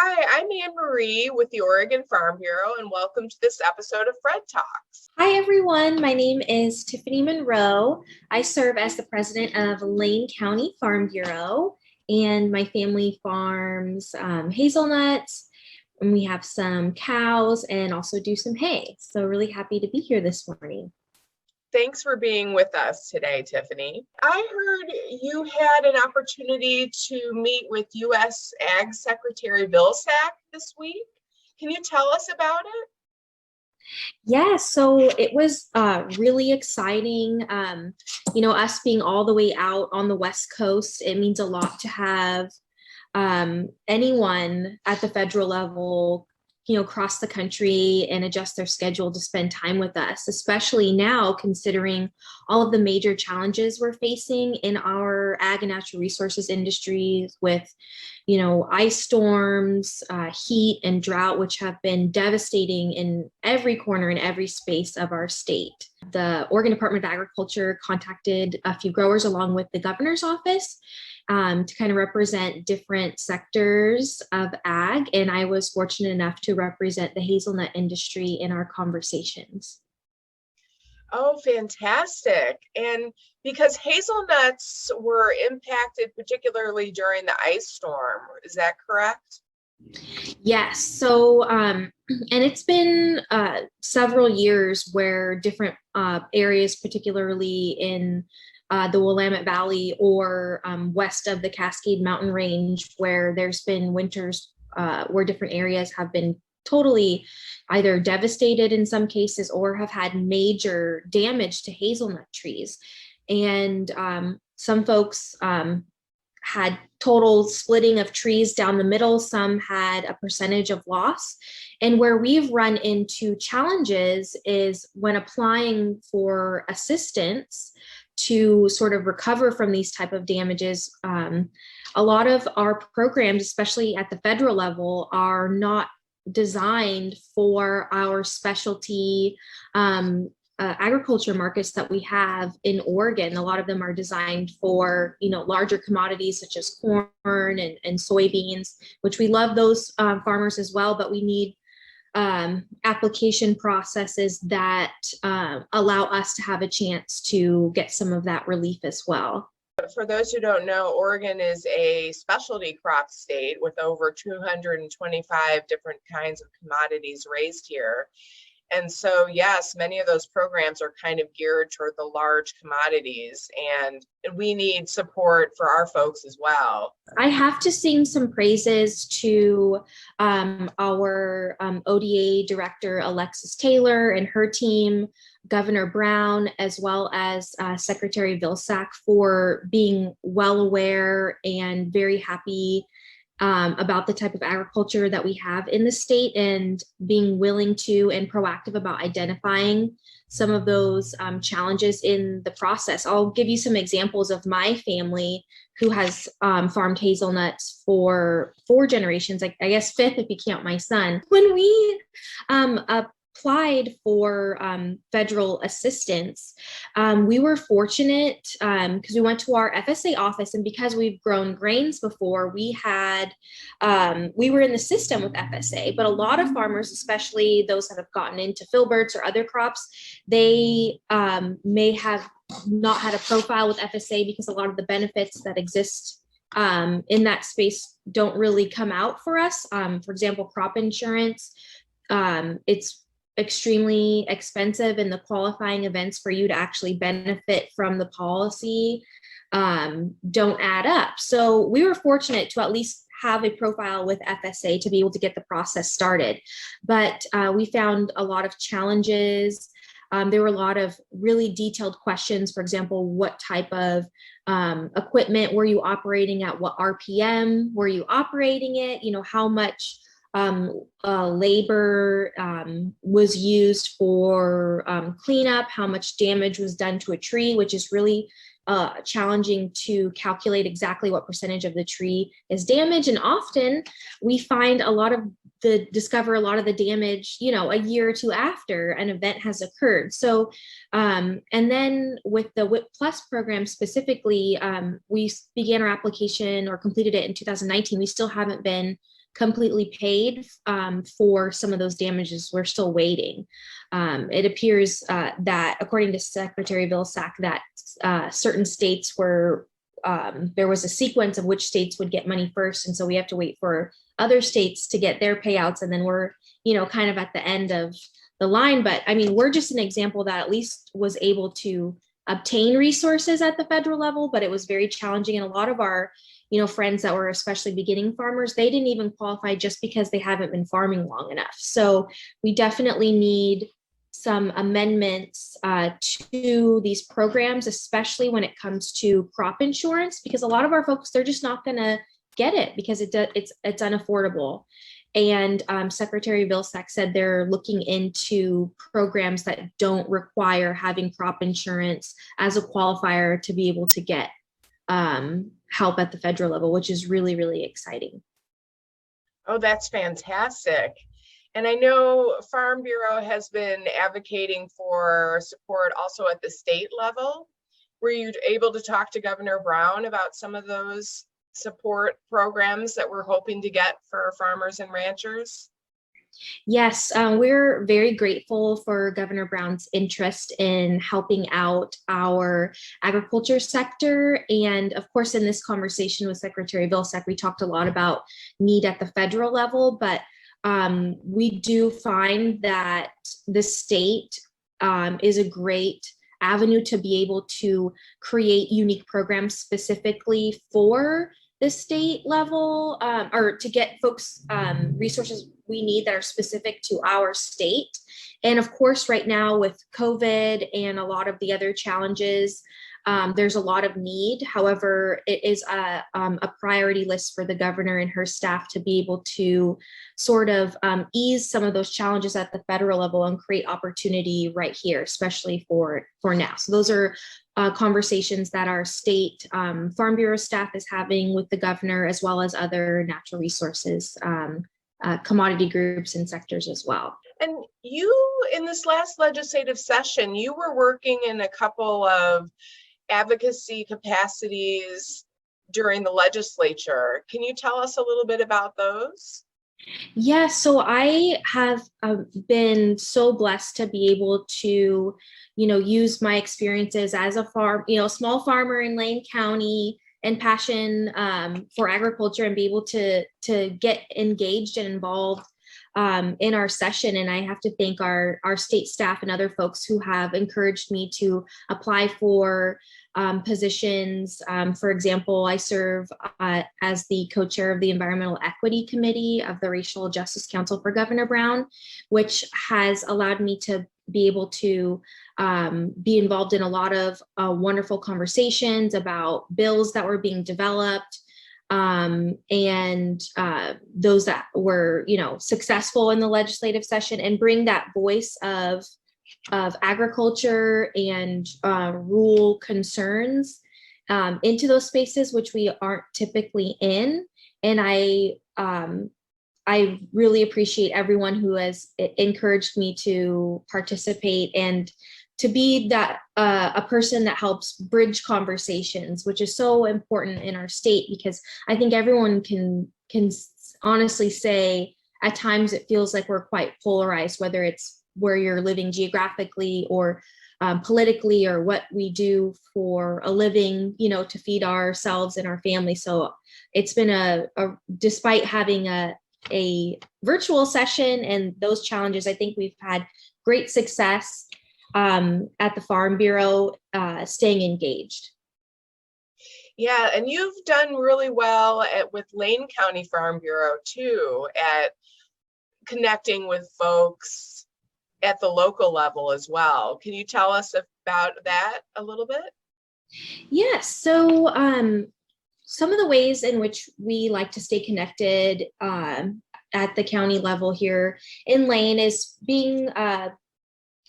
Hi, I'm Anne Marie with the Oregon Farm Bureau, and welcome to this episode of Fred Talks. Hi, everyone. My name is Tiffany Monroe. I serve as the president of Lane County Farm Bureau, and my family farms hazelnuts, and we have some cows and also do some hay. So, really happy to be here this morning. Thanks for being with us today, Tiffany. I heard you had an opportunity to meet with U.S. Ag Secretary Vilsack this week. Can you tell us about it? Yeah, so it was really exciting. Us being all the way out on the West Coast, it means a lot to have anyone at the federal level, cross the country and adjust their schedule to spend time with us, especially now considering all of the major challenges we're facing in our ag and natural resources industries with, ice storms, heat and drought, which have been devastating in every corner and every space of our state. The Oregon Department of Agriculture contacted a few growers along with the governor's office to kind of represent different sectors of ag. And I was fortunate enough to represent the hazelnut industry in our conversations. Oh, fantastic. And because hazelnuts were impacted particularly during the ice storm, is that correct? Yes. So, and it's been several years where different areas, particularly in the Willamette Valley or west of the Cascade Mountain Range, where there's been winters where different areas have been totally either devastated in some cases or have had major damage to hazelnut trees. And some folks had total splitting of trees down the middle. Some had a percentage of loss. And where we've run into challenges is when applying for assistance to sort of recover from these type of damages. A lot of our programs, especially at the federal level, are not designed for our specialty agriculture markets that we have in Oregon. A lot of them are designed for, larger commodities such as corn and soybeans, which we love those farmers as well, but we need application processes that allow us to have a chance to get some of that relief as well. For those who don't know, Oregon is a specialty crop state with over 225 different kinds of commodities raised here. And so, yes, many of those programs are kind of geared toward the large commodities, and we need support for our folks as well. I have to sing some praises to our ODA director, Alexis Taylor, and her team, Governor Brown, as well as Secretary Vilsack, for being well aware and very happy about the type of agriculture that we have in the state and being willing to and proactive about identifying some of those challenges in the process. I'll give you some examples of my family who has farmed hazelnuts for 4 generations, I guess fifth if you count my son. When we applied for federal assistance, we were fortunate because we went to our FSA office, and because we've grown grains before, we were in the system with FSA. But a lot of farmers, especially those that have gotten into filberts or other crops, they may have not had a profile with FSA because a lot of the benefits that exist in that space don't really come out for us. For example, crop insurance, it's extremely expensive, and the qualifying events for you to actually benefit from the policy don't add up. So we were fortunate to at least have a profile with FSA to be able to get the process started. But we found a lot of challenges. There were a lot of really detailed questions. For example, what type of equipment were you operating at? What RPM were you operating it? How much labor was used for cleanup, how much damage was done to a tree, which is really challenging to calculate exactly what percentage of the tree is damaged. And often we find discover a lot of the damage, a year or two after an event has occurred. So, and then with the WIP Plus program specifically, we began our application or completed it in 2019. We still haven't been completely paid for some of those damages. We're still waiting. It appears that, according to Secretary Vilsack, that certain states were, there was a sequence of which states would get money first. And so we have to wait for other states to get their payouts. And then we're, kind of at the end of the line. But I mean, we're just an example that at least was able to obtain resources at the federal level, but it was very challenging. And a lot of our, friends that were especially beginning farmers, they didn't even qualify just because they haven't been farming long enough. So we definitely need some amendments to these programs, especially when it comes to crop insurance, because a lot of our folks, they're just not going to get it because it's unaffordable. And Secretary Vilsack said they're looking into programs that don't require having crop insurance as a qualifier to be able to get help at the federal level, which is really, really exciting. Oh, that's fantastic. And I know Farm Bureau has been advocating for support also at the state level. Were you able to talk to Governor Brown about some of those support programs that we're hoping to get for farmers and ranchers? Yes, we're very grateful for Governor Brown's interest in helping out our agriculture sector. And of course, in this conversation with Secretary Vilsack, we talked a lot about need at the federal level, but we do find that the state is a great avenue to be able to create unique programs specifically for the state level, or to get folks resources we need that are specific to our state. And of course, right now with COVID and a lot of the other challenges, there's a lot of need. However, it is a priority list for the governor and her staff to be able to sort of ease some of those challenges at the federal level and create opportunity right here, especially for now. So those are conversations that our state Farm Bureau staff is having with the governor, as well as other natural resources, commodity groups and sectors as well. And you, in this last legislative session, you were working in a couple of advocacy capacities during the legislature. Can you tell us a little bit about those? Yeah, so I have been so blessed to be able to, use my experiences as a small farmer in Lane County and passion for agriculture and be able to get engaged and involved in our session. And I have to thank our state staff and other folks who have encouraged me to apply for positions. For example, I serve as the co-chair of the Environmental Equity Committee of the Racial Justice Council for Governor Brown, which has allowed me to be able to be involved in a lot of wonderful conversations about bills that were being developed, and those that were, successful in the legislative session, and bring that voice of agriculture and rural concerns into those spaces, which we aren't typically in. And I really appreciate everyone who has encouraged me to participate and to be that a person that helps bridge conversations, which is so important in our state, because I think everyone can honestly say at times it feels like we're quite polarized, whether it's where you're living geographically or politically, or what we do for a living, to feed ourselves and our family. So it's been despite having a virtual session and those challenges, I think we've had great success at the Farm Bureau, staying engaged. Yeah, and you've done really well with Lane County Farm Bureau too, at connecting with folks at the local level as well. Can you tell us about that a little bit? Yes. So some of the ways in which we like to stay connected at the county level here in Lane is paying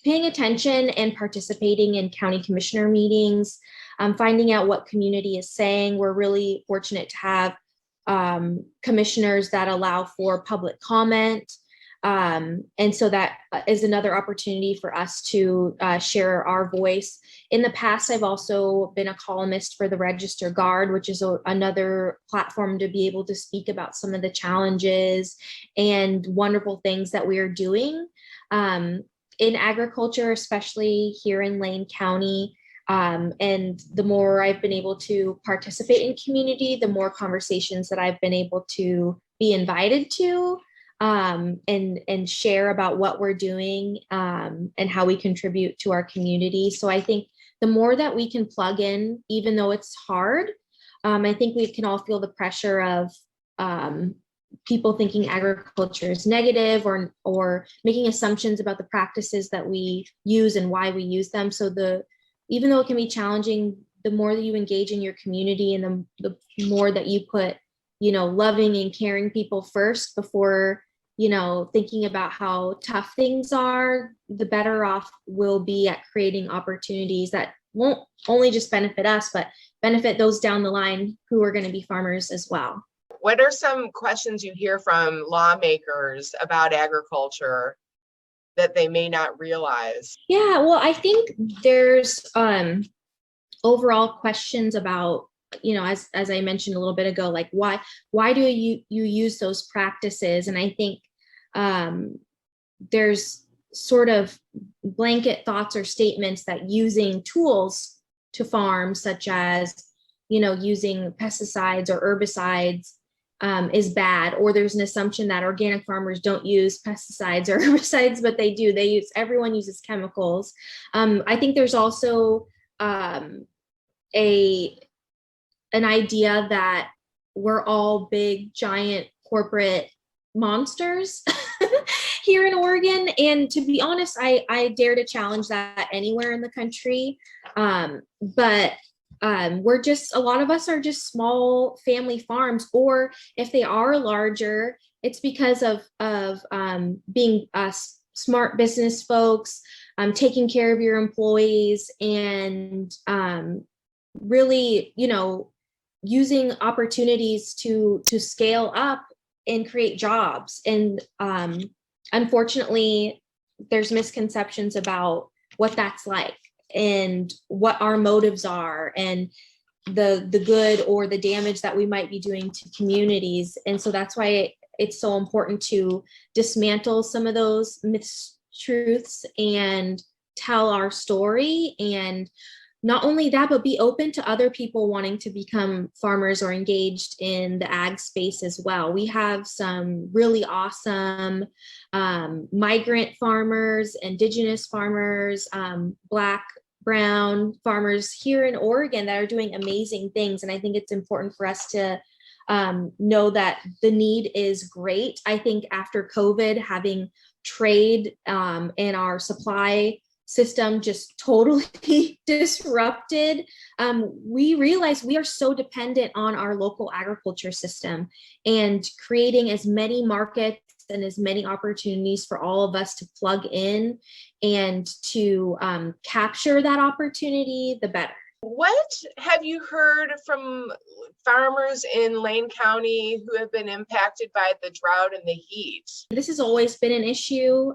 attention and participating in county commissioner meetings, finding out what community is saying. We're really fortunate to have commissioners that allow for public comment. And so that is another opportunity for us to share our voice. In the past, I've also been a columnist for the Register Guard, which is another platform to be able to speak about some of the challenges and wonderful things that we are doing in agriculture, especially here in Lane County. And the more I've been able to participate in community, the more conversations that I've been able to be invited to, and share about what we're doing, and how we contribute to our community. So I think the more that we can plug in, even though it's hard, I think we can all feel the pressure of people thinking agriculture is negative, or making assumptions about the practices that we use and why we use them. So even though it can be challenging, the more that you engage in your community, and the more that you put, loving and caring people first before, thinking about how tough things are, the better off we'll be at creating opportunities that won't only just benefit us, but benefit those down the line who are going to be farmers as well. What are some questions you hear from lawmakers about agriculture that they may not realize? Yeah, well, I think there's overall questions about, as I mentioned a little bit ago, like why do you use those practices? And I think there's sort of blanket thoughts or statements that using tools to farm, such as, using pesticides or herbicides, is bad, or there's an assumption that organic farmers don't use pesticides or herbicides, but they do. Everyone uses chemicals. I think there's also an idea that we're all big, giant corporate monsters here in Oregon. And to be honest, I dare to challenge that anywhere in the country. But a lot of us are just small family farms, or if they are larger, it's because of being smart business folks, taking care of your employees, and really, using opportunities to scale up and create jobs. And unfortunately, there's misconceptions about what that's like and what our motives are, and the good or the damage that we might be doing to communities. And so that's why it's so important to dismantle some of those mistruths and tell our story. And not only that, but be open to other people wanting to become farmers or engaged in the ag space as well. We have some really awesome migrant farmers, indigenous farmers, Black, brown farmers here in Oregon that are doing amazing things. And I think it's important for us to know that the need is great. I think after COVID, having trade and our supply system just totally disrupted, we realized we are so dependent on our local agriculture system, and creating as many markets and as many opportunities for all of us to plug in and to capture that opportunity, the better. What have you heard from farmers in Lane County who have been impacted by the drought and the heat? This has always been an issue.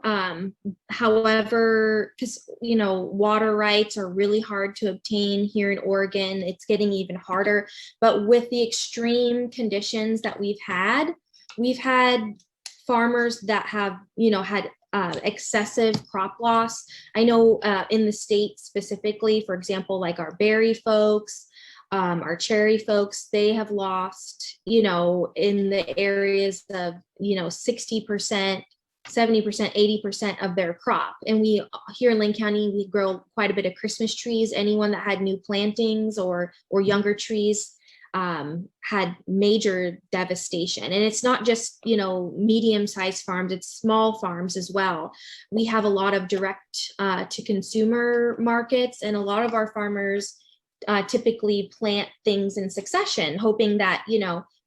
However, because, water rights are really hard to obtain here in Oregon, it's getting even harder. But with the extreme conditions that we've had farmers that have, had excessive crop loss. I know in the state specifically, for example, like our berry folks, our cherry folks, they have lost, in the areas of, 60%, 70%, 80% of their crop. And we here in Lane County, we grow quite a bit of Christmas trees. Anyone that had new plantings or younger trees had major devastation. And it's not just, medium-sized farms, it's small farms as well. We have a lot of direct to consumer markets, and a lot of our farmers typically plant things in succession, hoping that,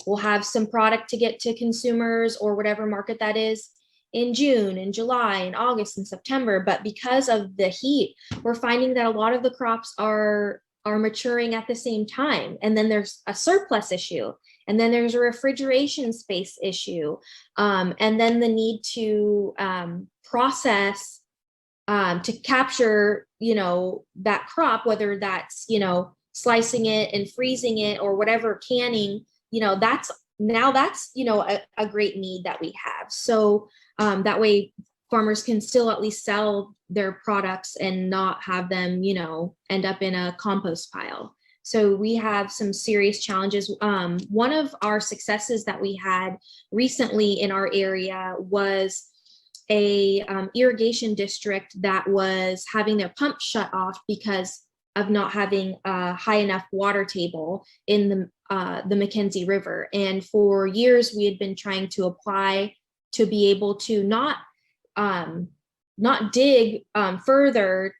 we'll have some product to get to consumers or whatever market that is in June and July and August and September. But because of the heat, we're finding that a lot of the crops are maturing at the same time. And then there's a surplus issue. And then there's a refrigeration space issue. And then the need to process to capture, that crop, whether that's, slicing it and freezing it or whatever, canning, that's a great need that we have. So that way farmers can still at least sell their products and not have them, end up in a compost pile. So we have some serious challenges. One of our successes that we had recently in our area was a irrigation district that was having their pump shut off because of not having a high enough water table in the McKenzie River. And for years, we had been trying to apply to be able to not dig further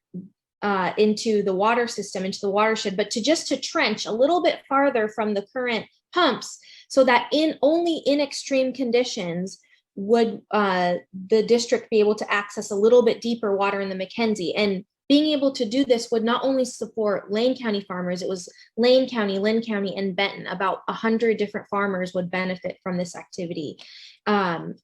into the water system, into the watershed, but to trench a little bit farther from the current pumps, so that only in extreme conditions would the district be able to access a little bit deeper water in the McKenzie. And being able to do this would not only support Lane County farmers, it was Lane County, Lynn County, and Benton. About 100 different farmers would benefit from this activity. And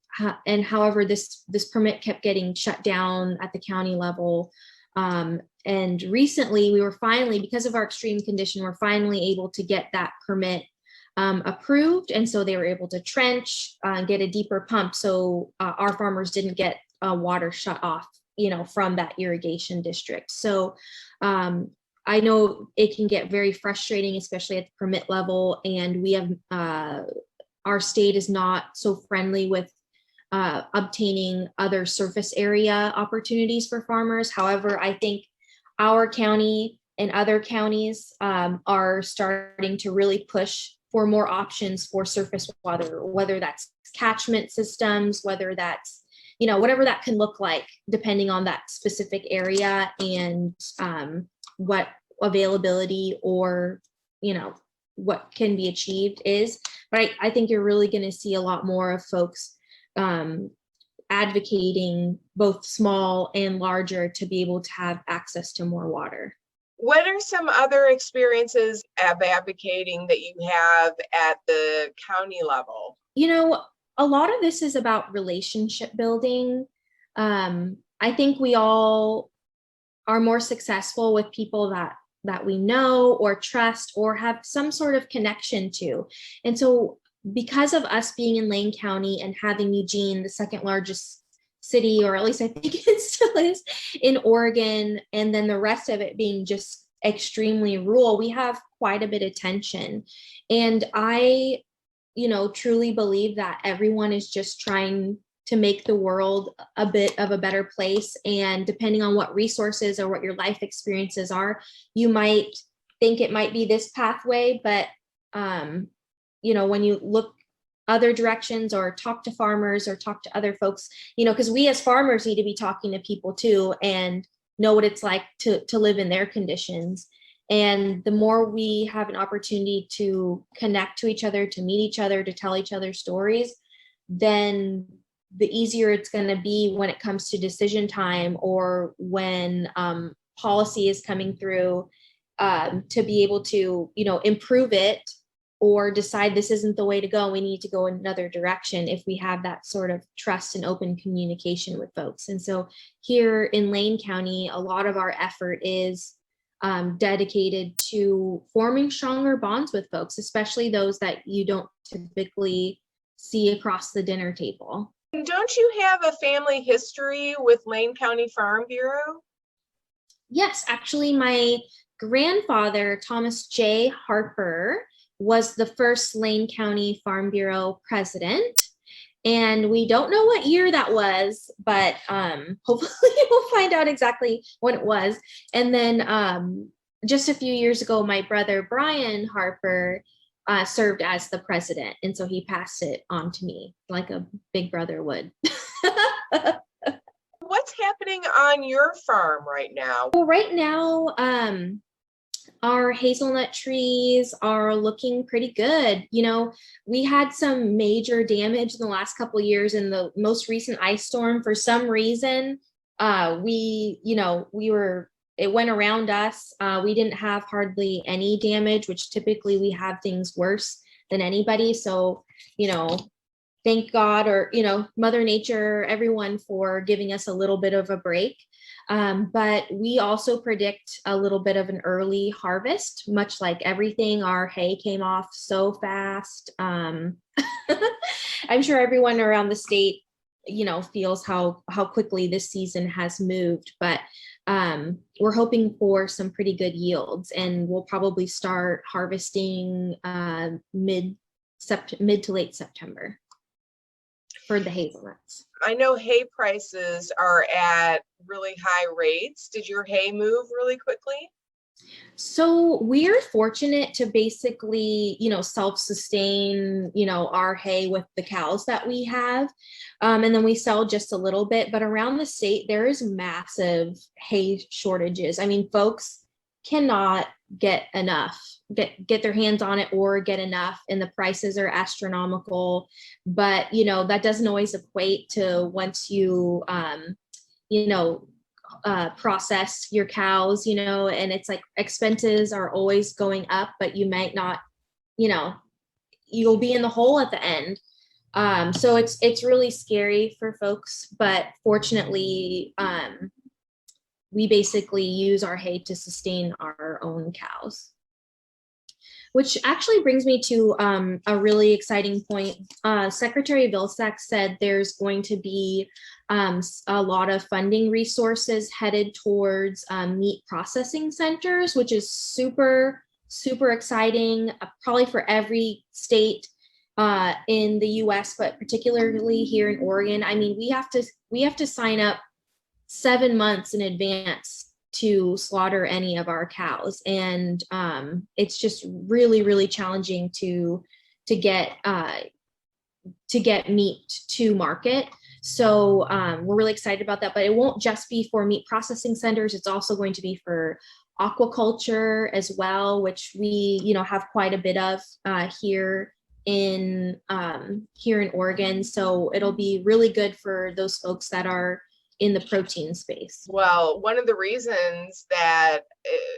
however, this permit kept getting shut down at the county level. And recently we were finally, because of our extreme condition, we're finally able to get that permit approved. And so they were able to trench, get a deeper pump. So our farmers didn't get water shut off, from that irrigation district. So I know it can get very frustrating, especially at the permit level. And we have, our state is not so friendly with obtaining other surface area opportunities for farmers. However, I think our county and other counties are starting to really push for more options for surface water, whether that's catchment systems, whether that's, whatever that can look like, depending on that specific area and what availability or, what can be achieved is. But I think you're really going to see a lot more of folks advocating, both small and larger, to be able to have access to more water. What are some other experiences of advocating that you have at the county level? A lot of this is about relationship building. I think we all are more successful with people that we know or trust or have some sort of connection to. And so because of us being in Lane County and having Eugene, the second largest city, or at least I think it still is, in Oregon, and then the rest of it being just extremely rural, we have quite a bit of tension. And I, truly believe that everyone is just trying to make the world a bit of a better place. And depending on what resources or what your life experiences are, you might think it might be this pathway, but when you look other directions or talk to farmers or talk to other folks, because we as farmers need to be talking to people too and know what it's like to live in their conditions. And the more we have an opportunity to connect to each other, to meet each other, to tell each other stories, then the easier it's going to be when it comes to decision time or when policy is coming through, to be able to, improve it or decide this isn't the way to go, we need to go another direction, if we have that sort of trust and open communication with folks. And so here in Lane County, a lot of our effort is dedicated to forming stronger bonds with folks, especially those that you don't typically see across the dinner table. Don't you have a family history with Lane County Farm Bureau? Yes, actually, my grandfather, Thomas J. Harper, was the first Lane County Farm Bureau president. And we don't know what year that was, but hopefully we'll find out exactly what it was. And then just a few years ago, my brother, Brian Harper, served as the president. And so he passed it on to me like a big brother would. What's happening on your farm right now? Well, right now, our hazelnut trees are looking pretty good. We had some major damage in the last couple of years in the most recent ice storm. For some reason, it went around us. We didn't have hardly any damage, which typically we have things worse than anybody. So, thank God, or, Mother Nature, everyone, for giving us a little bit of a break. But we also predict a little bit of an early harvest, much like everything. Our hay came off so fast. I'm sure everyone around the state, feels how quickly this season has moved, but we're hoping for some pretty good yields, and we'll probably start harvesting mid to late September for the hazelnuts. I know hay prices are at really high rates. Did your hay move really quickly? So we're fortunate to basically, self-sustain, our hay with the cows that we have. And then we sell just a little bit, but around the state, there is massive hay shortages. I mean, folks cannot get their hands on it or get enough, and the prices are astronomical. But, that doesn't always equate to once you, process your cows, and it's like expenses are always going up, but you might not, you'll be in the hole at the end. So it's really scary for folks, but fortunately, we basically use our hay to sustain our own cows. Which actually brings me to a really exciting point. Secretary Vilsack said there's going to be a lot of funding resources headed towards meat processing centers, which is super, super exciting, probably for every state in the US, but particularly here in Oregon. I mean, we have to sign up 7 months in advance to slaughter any of our cows, and it's just really, really challenging to get meat to market. So we're really excited about that, but it won't just be for meat processing centers. It's also going to be for aquaculture as well, which we have quite a bit of here in Oregon. So it'll be really good for those folks that are in the protein space. Well, one of the reasons that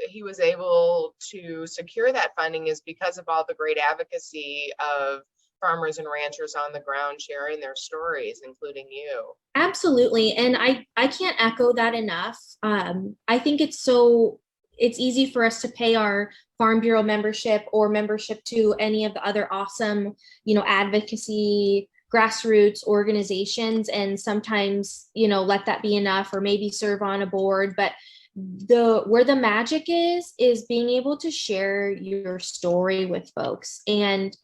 he was able to secure that funding is because of all the great advocacy of farmers and ranchers on the ground sharing their stories, including you. Absolutely. And I can't echo that enough. I think it's easy for us to pay our Farm Bureau membership or membership to any of the other awesome, advocacy grassroots organizations, and sometimes let that be enough, or maybe serve on a board. But where the magic is being able to share your story with folks. And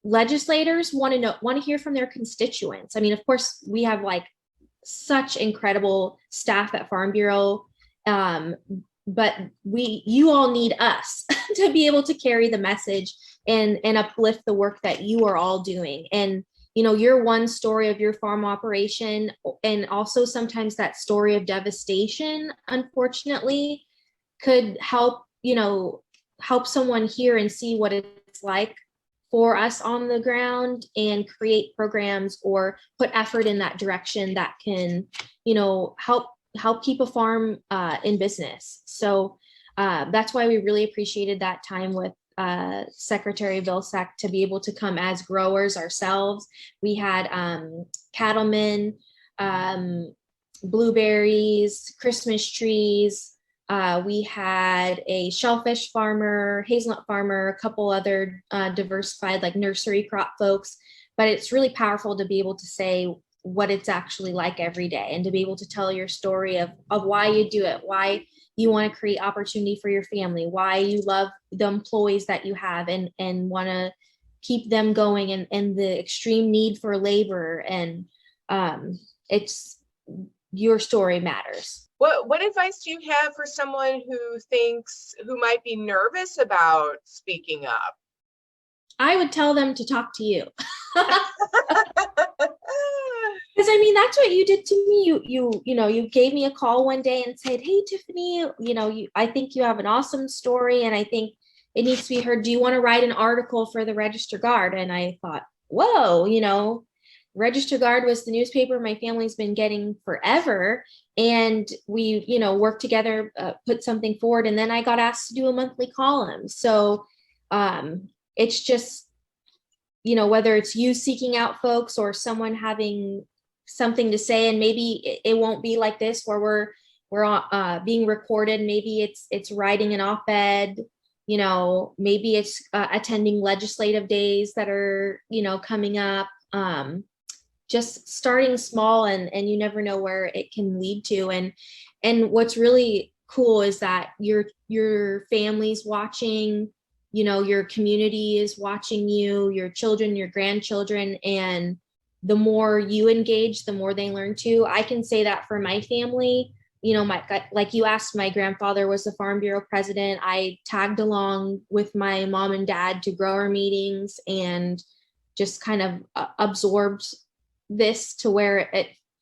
legislators want to hear from their constituents. I mean, of course, we have like such incredible staff at Farm Bureau, but you all need us to be able to carry the message and uplift the work that you are all doing. And your one story of your farm operation, and also sometimes that story of devastation, unfortunately, could help someone hear and see what it's like for us on the ground, and create programs or put effort in that direction that can help keep a farm in business. So that's why we really appreciated that time with Secretary Vilsack, to be able to come as growers ourselves. We had cattlemen, blueberries, Christmas trees. We had a shellfish farmer, hazelnut farmer, a couple other diversified like nursery crop folks. But it's really powerful to be able to say what it's actually like every day, and to be able to tell your story of why you do it, why you want to create opportunity for your family, why you love the employees that you have, and want to keep them going, and the extreme need for labor. And it's your story matters. What advice do you have for someone who might be nervous about speaking up? I would tell them to talk to you. Because I mean, that's what you did to me. You gave me a call one day and said, "Hey, Tiffany, I think you have an awesome story, and I think it needs to be heard. Do you want to write an article for the Register Guard?" And I thought, whoa, Register Guard was the newspaper my family's been getting forever, and we worked together, put something forward, and then I got asked to do a monthly column. So it's just, whether it's you seeking out folks or someone having something to say, and maybe it won't be like this where we're being recorded. Maybe it's writing an op-ed, maybe it's attending legislative days that are, coming up. Just starting small, and you never know where it can lead to. And what's really cool is that your family's watching, your community is watching you, your children, your grandchildren, and the more you engage, the more they learn too. I can say that for my family. Like you asked, my grandfather was the Farm Bureau president. I tagged along with my mom and dad to grower meetings and just kind of absorbed this to where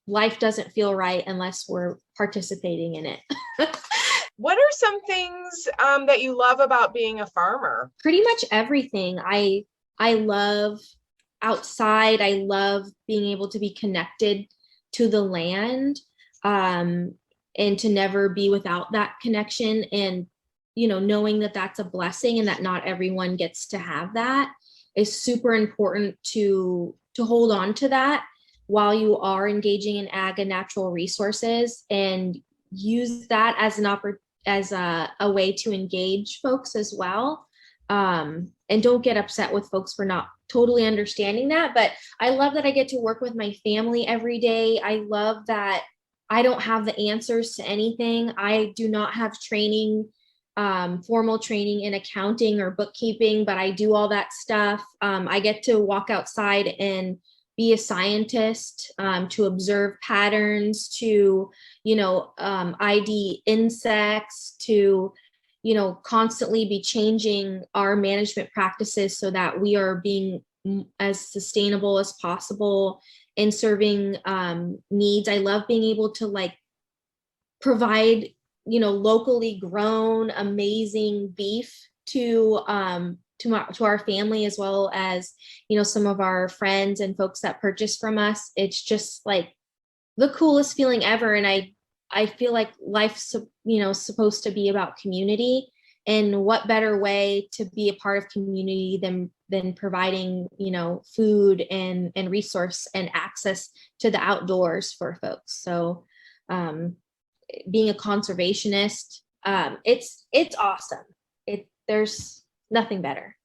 life doesn't feel right unless we're participating in it. What are some things that you love about being a farmer? Pretty much everything. I love outside. I love being able to be connected to the land, and to never be without that connection, and knowing that that's a blessing and that not everyone gets to have that is super important to hold on to that while you are engaging in ag and natural resources, and use that as a way to engage folks as well. And don't get upset with folks for not totally understanding that. But I love that I get to work with my family every day. I love that I don't have the answers to anything. I do not have training, formal training in accounting or bookkeeping, but I do all that stuff. I get to walk outside and be a scientist, to observe patterns, to, ID insects, to, constantly be changing our management practices so that we are being as sustainable as possible and serving needs. I love being able to provide, locally grown, amazing beef to our family, as well as, some of our friends and folks that purchase from us. It's just the coolest feeling ever. And I feel like life's, supposed to be about community, and what better way to be a part of community than providing, food and resource and access to the outdoors for folks. So being a conservationist, it's awesome. There's nothing better.